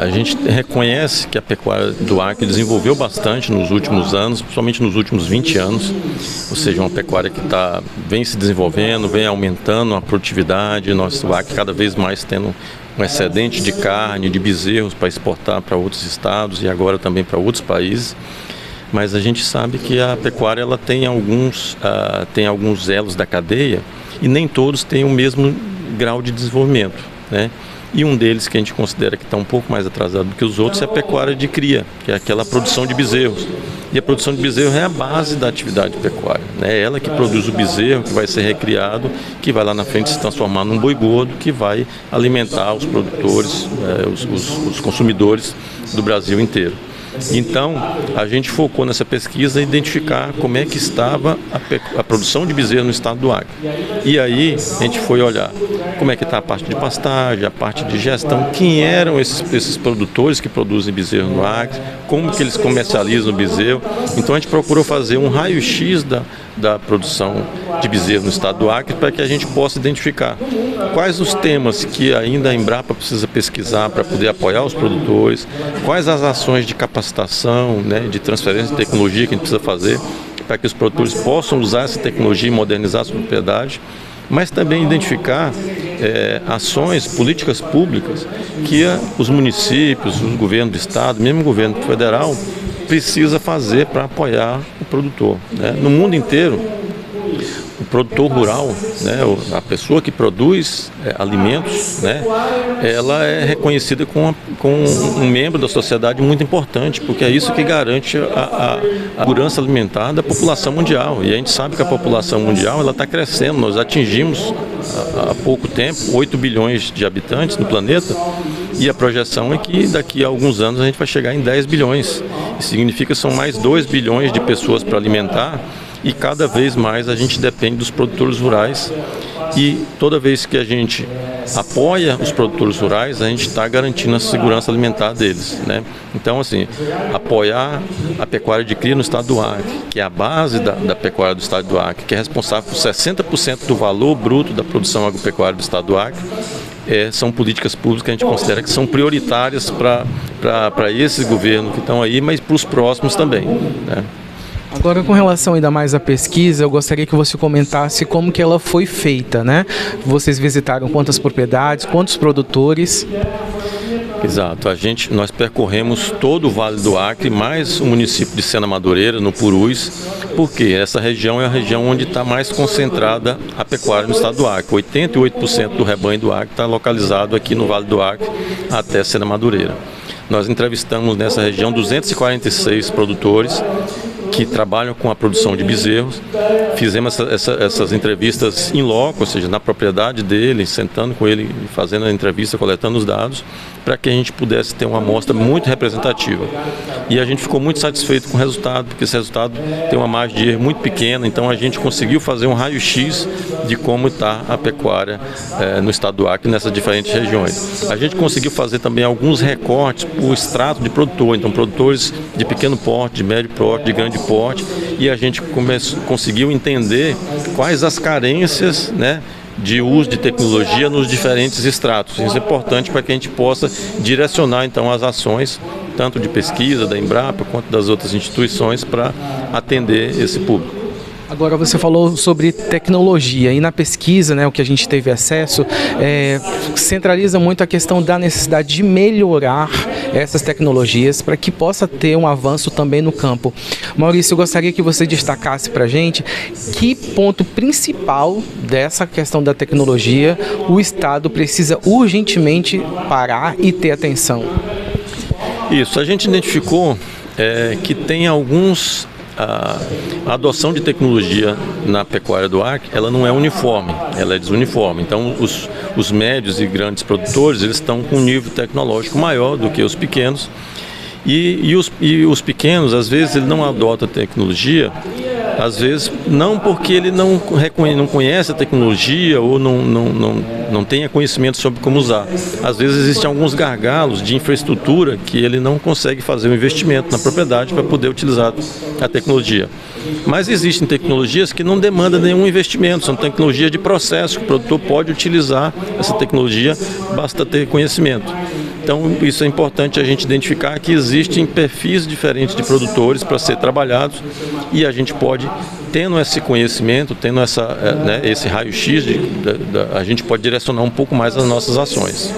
A gente reconhece que a pecuária do Acre desenvolveu bastante nos últimos anos, principalmente nos últimos 20 anos, ou seja, uma pecuária que vem se desenvolvendo, vem aumentando a produtividade, nosso Acre cada vez mais tendo um excedente de carne, de bezerros para exportar para outros estados e agora também para outros países. Mas a gente sabe que a pecuária ela tem alguns elos da cadeia e nem todos têm o mesmo grau de desenvolvimento, né? E um deles que a gente considera que está um pouco mais atrasado do que os outros é a pecuária de cria, que é aquela produção de bezerros. E a produção de bezerro é a base da atividade pecuária, né? É ela que produz o bezerro, que vai ser recriado, que vai lá na frente se transformar num boi gordo, que vai alimentar os produtores, os consumidores do Brasil inteiro. Então, a gente focou nessa pesquisa em identificar como é que estava a produção de bezerro no estado do Acre. E aí, a gente foi olhar como é que está a parte de pastagem, a parte de gestão, quem eram esses produtores que produzem bezerro no Acre, como que eles comercializam o bezerro. Então, a gente procurou fazer um raio-x da produção de bezerro no estado do Acre para que a gente possa identificar quais os temas que ainda a Embrapa precisa pesquisar para poder apoiar os produtores, quais as ações de capacitação, né, de transferência de tecnologia que a gente precisa fazer para que os produtores possam usar essa tecnologia e modernizar a sua propriedade, mas também identificar ações, políticas públicas que os municípios, o governo do estado, mesmo o governo federal, precisa fazer para apoiar o produtor, né? No mundo inteiro, o produtor rural, né, a pessoa que produz alimentos, né, ela é reconhecida como um membro da sociedade muito importante, porque é isso que garante a segurança alimentar da população mundial. E a gente sabe que a população mundial está crescendo. Nós atingimos há pouco tempo 8 bilhões de habitantes no planeta e a projeção é que daqui a alguns anos a gente vai chegar em 10 bilhões. Isso significa que são mais 2 bilhões de pessoas para alimentar. E cada vez mais a gente depende dos produtores rurais e toda vez que a gente apoia os produtores rurais, a gente está garantindo a segurança alimentar deles, né? Então, assim, apoiar a pecuária de cria no estado do Acre, que é a base da pecuária do estado do Acre, que é responsável por 60% do valor bruto da produção agropecuária do estado do Acre, são políticas públicas que a gente considera que são prioritárias para esse governo que estão aí, mas para os próximos também, né? Agora, com relação ainda mais à pesquisa, eu gostaria que você comentasse como que ela foi feita, né? Vocês visitaram quantas propriedades, quantos produtores? Exato, nós percorremos todo o Vale do Acre, mais o município de Sena Madureira, no Purus, porque essa região é a região onde está mais concentrada a pecuária no estado do Acre. 88% do rebanho do Acre está localizado aqui no Vale do Acre até Sena Madureira. Nós entrevistamos nessa região 246 produtores que trabalham com a produção de bezerros. Fizemos essas entrevistas in loco, ou seja, na propriedade dele, sentando com ele, fazendo a entrevista, coletando os dados, para que a gente pudesse ter uma amostra muito representativa. E a gente ficou muito satisfeito com o resultado, porque esse resultado tem uma margem de erro muito pequena, então a gente conseguiu fazer um raio-x de como está a pecuária no estado do Acre, nessas diferentes regiões. A gente conseguiu fazer também alguns recortes por extrato de produtor, então produtores de pequeno porte, de médio porte, de grande porte, e a gente conseguiu entender quais as carências, né, de uso de tecnologia nos diferentes estratos. Isso é importante para que a gente possa direcionar então as ações, tanto de pesquisa da Embrapa quanto das outras instituições, para atender esse público. Agora, você falou sobre tecnologia e na pesquisa, né, o que a gente teve acesso, centraliza muito a questão da necessidade de melhorar essas tecnologias para que possa ter um avanço também no campo. Maurício, eu gostaria que você destacasse para a gente que ponto principal dessa questão da tecnologia o Estado precisa urgentemente parar e ter atenção. Isso, a gente identificou que tem alguns... A adoção de tecnologia na pecuária do Acre, ela não é uniforme, ela é desuniforme. Então, os médios e grandes produtores, eles estão com um nível tecnológico maior do que os pequenos. E os pequenos, às vezes, ele não adota a tecnologia, às vezes não porque ele não conhece a tecnologia ou não tenha conhecimento sobre como usar. Às vezes existem alguns gargalos de infraestrutura que ele não consegue fazer um investimento na propriedade para poder utilizar a tecnologia. Mas existem tecnologias que não demandam nenhum investimento, são tecnologias de processo, que o produtor pode utilizar essa tecnologia, basta ter conhecimento. Então, isso é importante a gente identificar que existem perfis diferentes de produtores para ser trabalhados e a gente pode, tendo esse conhecimento, tendo esse raio-x, a gente pode direcionar um pouco mais as nossas ações.